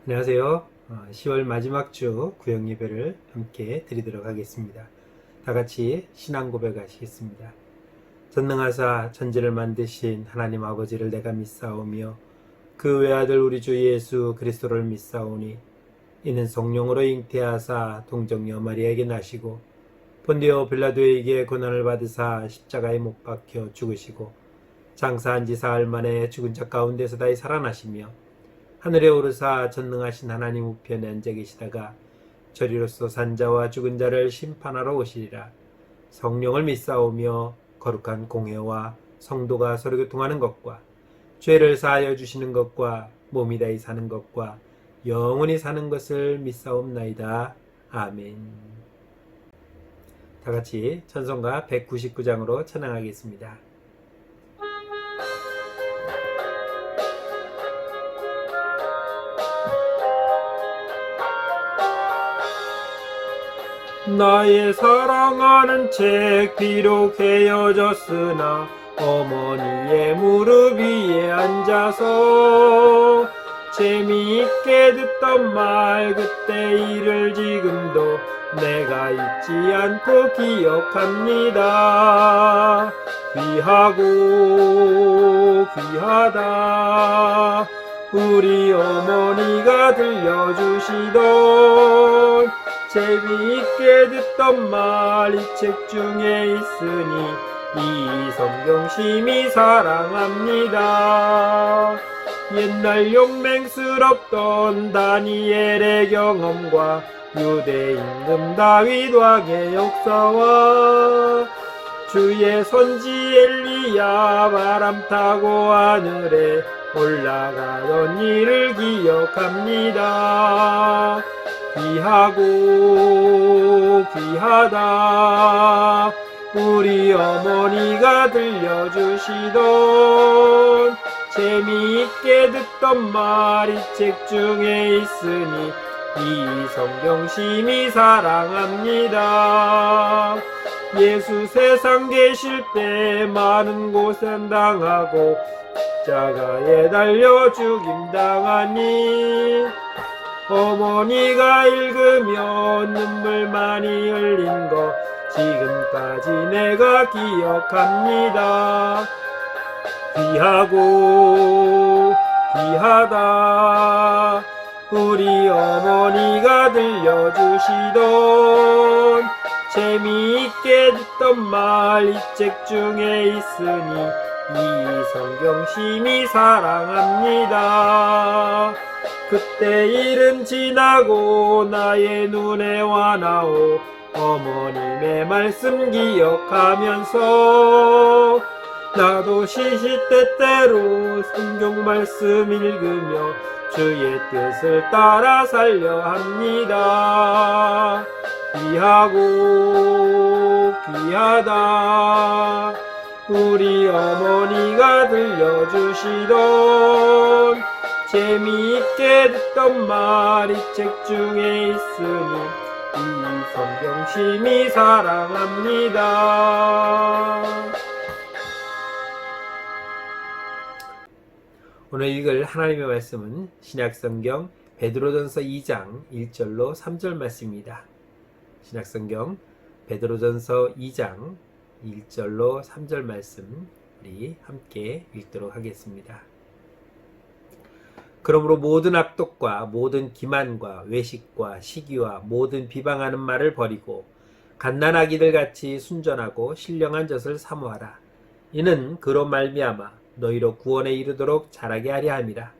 안녕하세요. 10월 마지막 주 구역 예배를 함께 드리도록 하겠습니다. 다 같이 신앙 고백하시겠습니다. 전능하사 천지를 만드신 하나님 아버지를 내가 믿사오며 그 외아들 우리 주 예수 그리스도를 믿사오니 이는 성령으로 잉태하사 동정녀 마리아에게 나시고 본디오 빌라도에게 고난을 받으사 십자가에 못 박혀 죽으시고 장사한 지 사흘 만에 죽은 자 가운데서 다시 살아나시며 하늘에 오르사 전능하신 하나님 우편에 앉아 계시다가 저리로서 산자와 죽은 자를 심판하러 오시리라. 성령을 믿사오며 거룩한 공회와 성도가 서로 교통하는 것과 죄를 사하여 주시는 것과 몸이 다히 사는 것과 영원히 사는 것을 믿사옵나이다. 아멘. 다 같이 찬송가 199장으로 찬양하겠습니다. 나의 사랑하는 책 비록 헤어졌으나 어머니의 무릎 위에 앉아서 재미있게 듣던 말 그때 일을 지금도 내가 잊지 않고 기억합니다. 귀하고 귀하다 우리 어머니가 들려주시던 재미있게 듣던 말 이 책 중에 있으니 이 성경 심히 사랑합니다. 옛날 용맹스럽던 다니엘의 경험과 유대 임금 다윗 왕의 역사와 주의 선지 엘리야 바람 타고 하늘에 올라가던 일을 기억합니다. 귀하고 귀하다 우리 어머니가 들려주시던 재미있게 듣던 말 이 책 중에 있으니 이 성경 심히 사랑합니다. 예수 세상 계실 때 많은 고생 당하고 십자가에 달려 죽임 당하니 어머니가 읽으면 눈물 많이 흘린 거 지금까지 내가 기억합니다. 귀하고 귀하다 우리 어머니가 들려주시던 재미있게 듣던 말 이 책 중에 있으니 이 성경 심히 사랑합니다. 그때 일은 지나고 나의 눈에 와나오 어머님의 말씀 기억하면서 나도 시시때때로 성경 말씀 읽으며 주의 뜻을 따라 살려 합니다. 귀하고 귀하다 우리 어머니가 들려주시던 재미있게 듣던 말 이 책 중에 있으니 이 성경 심히 사랑합니다. 오늘 읽을 하나님의 말씀은 신약성경 베드로전서 2장 1절로 3절 말씀입니다. 신약성경 베드로전서 2장 1절로 3절 말씀 우리 함께 읽도록 하겠습니다. 그러므로 모든 악독과 모든 기만과 외식과 시기와 모든 비방하는 말을 버리고 갓난아기들 같이 순전하고 신령한 젖을 사모하라. 이는 그로 말미암아 너희로 구원에 이르도록 자라게 하려 함이라.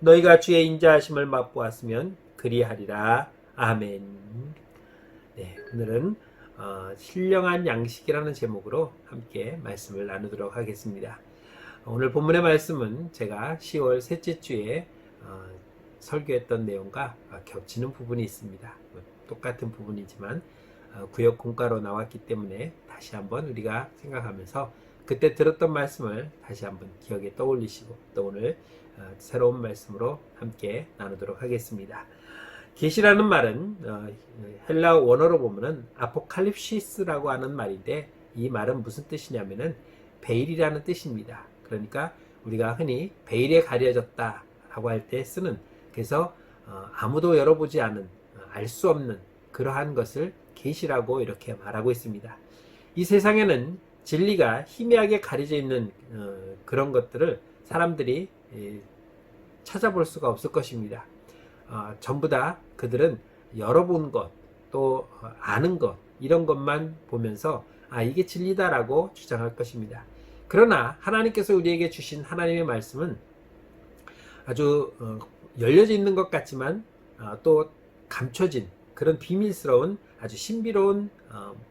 너희가 주의 인자하심을 맛보았으면 그리하리라. 아멘. 네, 오늘은 신령한 양식이라는 제목으로 함께 말씀을 나누도록 하겠습니다. 오늘 본문의 말씀은 제가 10월 셋째 주에 설교했던 내용과 겹치는 부분이 있습니다. 똑같은 부분이지만 구역 공과로 나왔기 때문에 다시 한번 우리가 생각하면서 그때 들었던 말씀을 다시 한번 기억에 떠올리시고 또 오늘 새로운 말씀으로 함께 나누도록 하겠습니다. 계시라는 말은 헬라어 원어로 보면은 아포칼립시스라고 하는 말인데 이 말은 무슨 뜻이냐면은 베일이라는 뜻입니다. 그러니까 우리가 흔히 베일에 가려졌다 라고 할 때 쓰는, 그래서 아무도 열어보지 않은 알 수 없는 그러한 것을 계시라고 이렇게 말하고 있습니다. 이 세상에는 진리가 희미하게 가려져 있는 그런 것들을 사람들이 찾아볼 수가 없을 것입니다. 전부 다 그들은 열어본 것, 또 아는 것, 이런 것만 보면서 이게 진리다라고 주장할 것입니다. 그러나 하나님께서 우리에게 주신 하나님의 말씀은 아주 열려져 있는 것 같지만 또 감춰진 그런 비밀스러운 아주 신비로운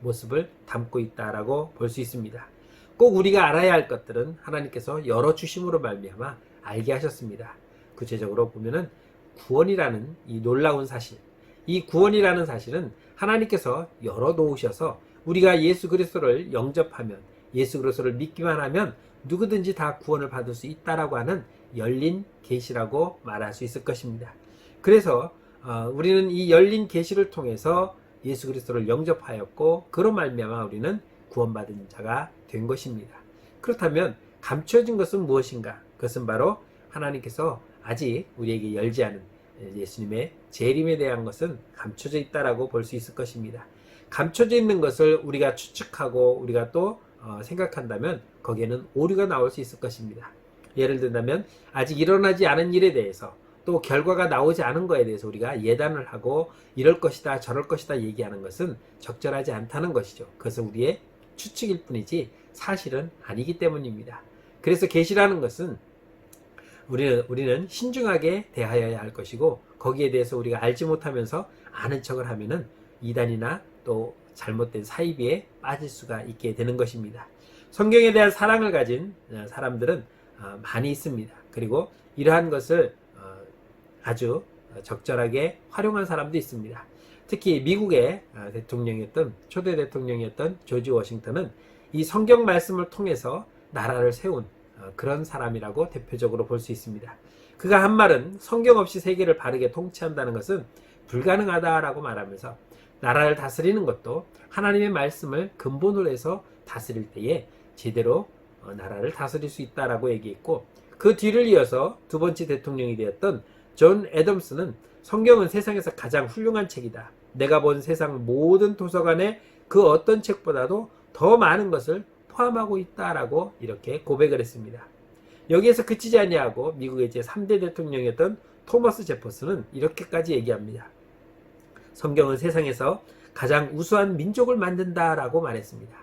모습을 담고 있다라고 볼 수 있습니다. 꼭 우리가 알아야 할 것들은 하나님께서 열어주심으로 말미암아 알게 하셨습니다. 구체적으로 보면은 구원이라는 이 놀라운 사실, 이 구원이라는 사실은 하나님께서 열어놓으셔서 우리가 예수 그리스도를 영접하면, 예수 그리스도를 믿기만 하면 누구든지 다 구원을 받을 수 있다라고 하는 열린 계시라고 말할 수 있을 것입니다. 그래서 우리는 이 열린 계시를 통해서 예수 그리스도를 영접하였고 그로 말미암아 우리는 구원받은 자가 된 것입니다. 그렇다면 감춰진 것은 무엇인가? 그것은 바로 하나님께서 아직 우리에게 열지 않은 예수님의 재림에 대한 것은 감춰져 있다라고 볼 수 있을 것입니다. 감춰져 있는 것을 우리가 추측하고 우리가 또 생각한다면 거기에는 오류가 나올 수 있을 것입니다. 예를 든다면 아직 일어나지 않은 일에 대해서 또 결과가 나오지 않은 것에 대해서 우리가 예단을 하고 이럴 것이다 저럴 것이다 얘기하는 것은 적절하지 않다는 것이죠. 그것은 우리의 추측일 뿐이지 사실은 아니기 때문입니다. 그래서 계시라는 것은 우리는 신중하게 대하여야 할 것이고 거기에 대해서 우리가 알지 못하면서 아는 척을 하면은 이단이나 또 잘못된 사이비에 빠질 수가 있게 되는 것입니다. 성경에 대한 사랑을 가진 사람들은 많이 있습니다. 그리고 이러한 것을 아주 적절하게 활용한 사람도 있습니다. 특히 미국의 대통령이었던 초대 대통령이었던 조지 워싱턴은 이 성경 말씀을 통해서 나라를 세운 그런 사람이라고 대표적으로 볼 수 있습니다. 그가 한 말은 성경 없이 세계를 바르게 통치한다는 것은 불가능하다라고 말하면서 나라를 다스리는 것도 하나님의 말씀을 근본으로 해서 다스릴 때에 제대로 나라를 다스릴 수 있다라고 얘기했고 그 뒤를 이어서 두 번째 대통령이 되었던 존 애덤스는 성경은 세상에서 가장 훌륭한 책이다. 내가 본 세상 모든 도서관에 그 어떤 책보다도 더 많은 것을 포함하고 있다라고 이렇게 고백을 했습니다. 여기에서 그치지 아니하고 미국의 제3대 대통령이었던 토머스 제퍼슨은 이렇게까지 얘기합니다. 성경은 세상에서 가장 우수한 민족을 만든다라고 말했습니다.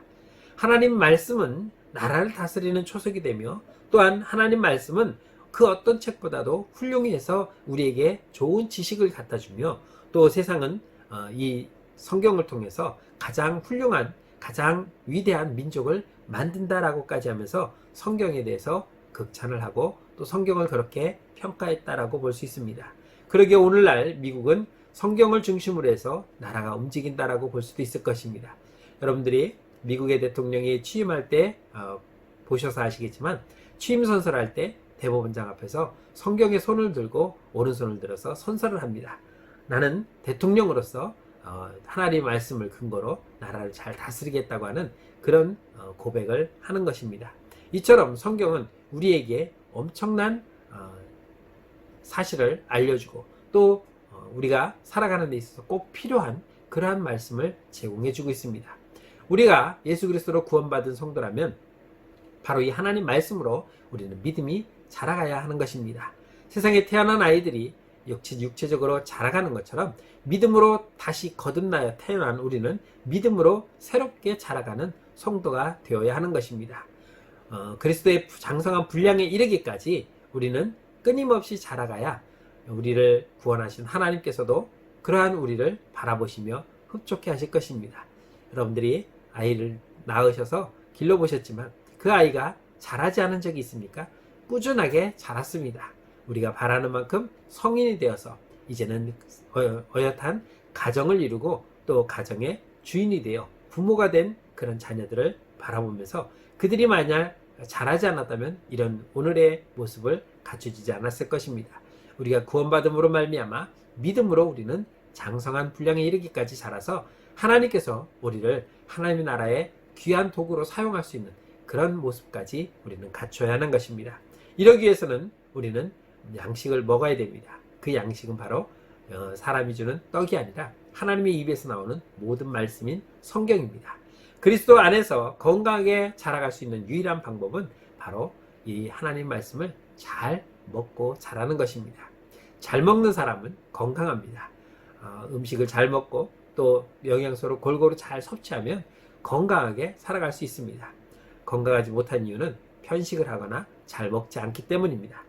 하나님 말씀은 나라를 다스리는 초석이 되며 또한 하나님 말씀은 그 어떤 책보다도 훌륭해서 우리에게 좋은 지식을 갖다 주며 또 세상은 이 성경을 통해서 가장 훌륭한 가장 위대한 민족을 만든다라고까지 하면서 성경에 대해서 극찬을 하고 또 성경을 그렇게 평가했다라고 볼 수 있습니다. 그러기에 오늘날 미국은 성경을 중심으로 해서 나라가 움직인다라고 볼 수도 있을 것입니다. 여러분들이 미국의 대통령이 취임할 때 보셔서 아시겠지만 취임 선서를 할 때 대법원장 앞에서 성경에 손을 들고 오른손을 들어서 선서를 합니다. 나는 대통령으로서 하나님의 말씀을 근거로 나라를 잘 다스리겠다고 하는 그런 고백을 하는 것입니다. 이처럼 성경은 우리에게 엄청난 사실을 알려주고 또 우리가 살아가는 데 있어서 꼭 필요한 그러한 말씀을 제공해주고 있습니다. 우리가 예수 그리스도로 구원받은 성도라면 바로 이 하나님 말씀으로 우리는 믿음이 자라가야 하는 것입니다. 세상에 태어난 아이들이 육체적으로 자라가는 것처럼 믿음으로 다시 거듭나여 태어난 우리는 믿음으로 새롭게 자라가는 성도가 되어야 하는 것입니다. 그리스도의 장성한 분량에 이르기까지 우리는 끊임없이 자라가야 우리를 구원하신 하나님께서도 그러한 우리를 바라보시며 흡족해 하실 것입니다. 여러분들이 아이를 낳으셔서 길러보셨지만 그 아이가 자라지 않은 적이 있습니까? 꾸준하게 자랐습니다. 우리가 바라는 만큼 성인이 되어서 이제는 어엿한 가정을 이루고 또 가정의 주인이 되어 부모가 된 그런 자녀들을 바라보면서 그들이 만약 자라지 않았다면 이런 오늘의 모습을 갖춰지지 않았을 것입니다. 우리가 구원받음으로 말미암아 믿음으로 우리는 장성한 분량에 이르기까지 자라서 하나님께서 우리를 하나님의 나라의 귀한 도구로 사용할 수 있는 그런 모습까지 우리는 갖춰야 하는 것입니다. 이러기 위해서는 우리는 양식을 먹어야 됩니다. 그 양식은 바로 사람이 주는 떡이 아니라 하나님의 입에서 나오는 모든 말씀인 성경입니다. 그리스도 안에서 건강하게 자라갈 수 있는 유일한 방법은 바로 이 하나님 말씀을 잘 먹고 자라는 것입니다. 잘 먹는 사람은 건강합니다. 음식을 잘 먹고 또 영양소를 골고루 잘 섭취하면 건강하게 살아갈 수 있습니다. 건강하지 못한 이유는 편식을 하거나 잘 먹지 않기 때문입니다.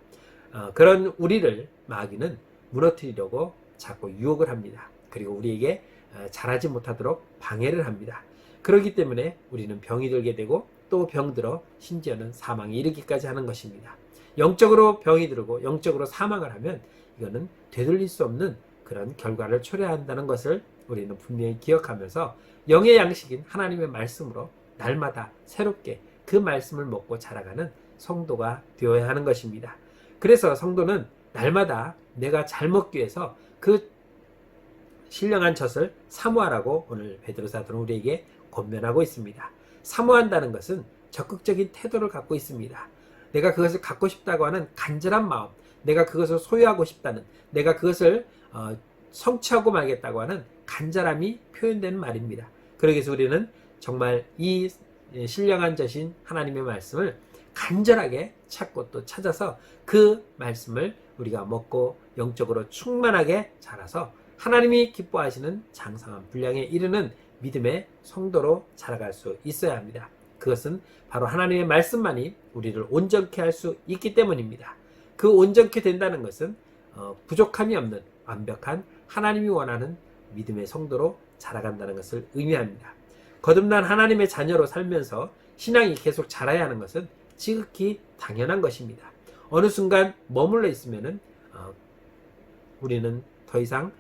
그런 우리를 마귀는 무너뜨리려고 자꾸 유혹을 합니다. 그리고 우리에게 자라지 못하도록 방해를 합니다. 그렇기 때문에 우리는 병이 들게 되고 또 병들어 심지어는 사망에 이르기까지 하는 것입니다. 영적으로 병이 들고 영적으로 사망을 하면 이거는 되돌릴 수 없는 그런 결과를 초래한다는 것을 우리는 분명히 기억하면서 영의 양식인 하나님의 말씀으로 날마다 새롭게 그 말씀을 먹고 자라가는 성도가 되어야 하는 것입니다. 그래서 성도는 날마다 내가 잘 먹기 위해서 그 신령한 젖을 사모하라고 오늘 베드로 사도는 우리에게 권면하고 있습니다. 사모한다는 것은 적극적인 태도를 갖고 있습니다. 내가 그것을 갖고 싶다고 하는 간절한 마음, 내가 그것을 소유하고 싶다는, 내가 그것을 성취하고 말겠다고 하는 간절함이 표현되는 말입니다. 그러기 위해서 우리는 정말 이 신령한 젖인 하나님의 말씀을 간절하게 찾고 또 찾아서 그 말씀을 우리가 먹고 영적으로 충만하게 자라서 하나님이 기뻐하시는 장성한 분량에 이르는 믿음의 성도로 자라갈 수 있어야 합니다. 그것은 바로 하나님의 말씀만이 우리를 온전케 할 수 있기 때문입니다. 그 온전케 된다는 것은 부족함이 없는 완벽한 하나님이 원하는 믿음의 성도로 자라간다는 것을 의미합니다. 거듭난 하나님의 자녀로 살면서 신앙이 계속 자라야 하는 것은 지극히 당연한 것입니다. 어느 순간 머물러 있으면은 우리는 더 이상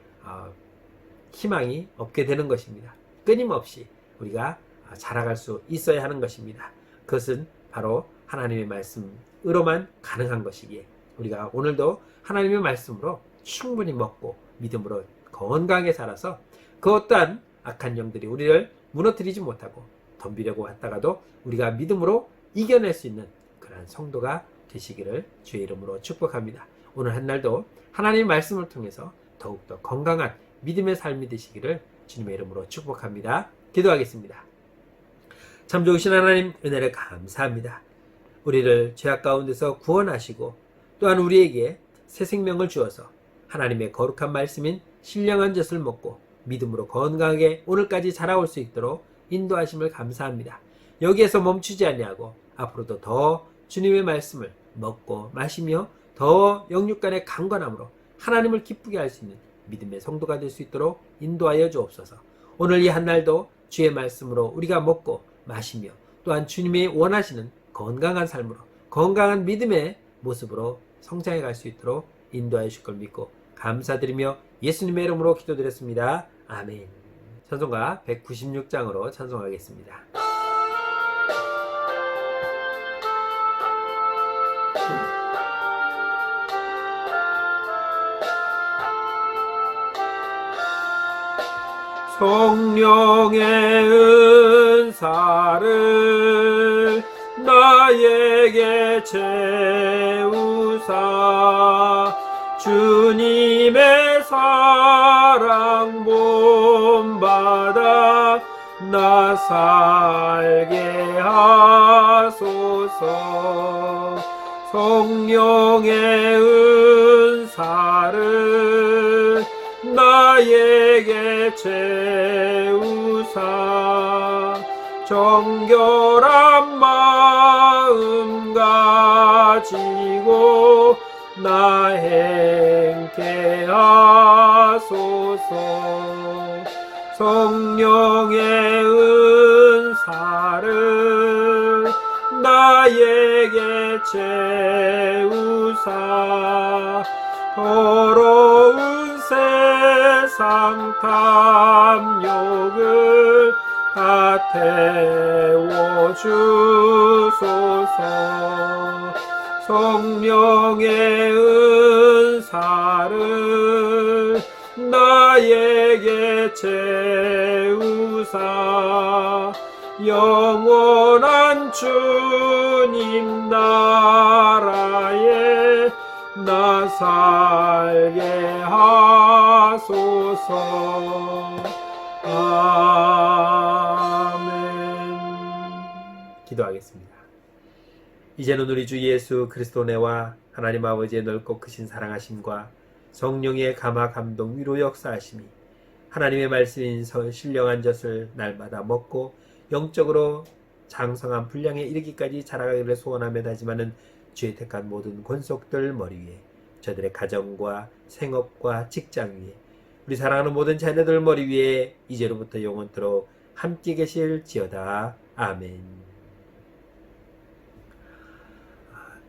희망이 없게 되는 것입니다. 끊임없이 우리가 자라갈 수 있어야 하는 것입니다. 그것은 바로 하나님의 말씀으로만 가능한 것이기에 우리가 오늘도 하나님의 말씀으로 충분히 먹고 믿음으로 건강하게 살아서 그 어떠한 악한 영들이 우리를 무너뜨리지 못하고 덤비려고 왔다가도 우리가 믿음으로 이겨낼 수 있는 그러한 성도가 되시기를 주의 이름으로 축복합니다. 오늘 한 날도 하나님의 말씀을 통해서 더욱더 건강한 믿음의 삶이 되시기를 주님의 이름으로 축복합니다. 기도하겠습니다. 참 좋으신 하나님, 은혜를 감사합니다. 우리를 죄악 가운데서 구원하시고 또한 우리에게 새 생명을 주어서 하나님의 거룩한 말씀인 신령한 젖을 먹고 믿음으로 건강하게 오늘까지 자라올 수 있도록 인도하심을 감사합니다. 여기에서 멈추지 아니하고 앞으로도 더 주님의 말씀을 먹고 마시며 더 영육간의 강건함으로 하나님을 기쁘게 할 수 있는 믿음의 성도가 될 수 있도록 인도하여 주옵소서. 오늘 이 한날도 주의 말씀으로 우리가 먹고 마시며 또한 주님이 원하시는 건강한 삶으로 건강한 믿음의 모습으로 성장해 갈 수 있도록 인도하여 주실 걸 믿고 감사드리며 예수님의 이름으로 기도드렸습니다. 아멘. 찬송가 196장으로 찬송하겠습니다. 성령의 은사를 나에게 채우사 주님의 사랑 본받아 나 살게 하소서. 성령의 은사를 나에게 채우사 정결한 마음 가지고 나 행케 하소서. 성령의 은사를 나에게 채우사 더러운 세상 탐욕을 다 태워주소서. 성령의 은사를 나에게 채우사 영원한 주님 나라에 나 살게 하소서. 아멘. 기도하겠습니다. 이제는 우리 주 예수 그리스도 은혜와 하나님 아버지의 넓고 크신 사랑하심과 성령의 감화 감동 위로 역사하심이 하나님의 말씀인 신령한 젖을 날마다 먹고 영적으로 장성한 분량에 이르기까지 자라가기를 소원하며 다짐하는 주의 택한 모든 권속들 머리 위에, 저들의 가정과 생업과 직장 위에, 우리 사랑하는 모든 자녀들 머리 위에 이제로부터 영원토록 함께 계실지어다. 아멘.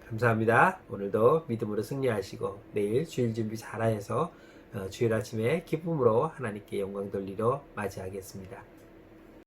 감사합니다. 오늘도 믿음으로 승리하시고 내일 주일 준비 잘하여서 주일 아침에 기쁨으로 하나님께 영광 돌리러 맞이하겠습니다.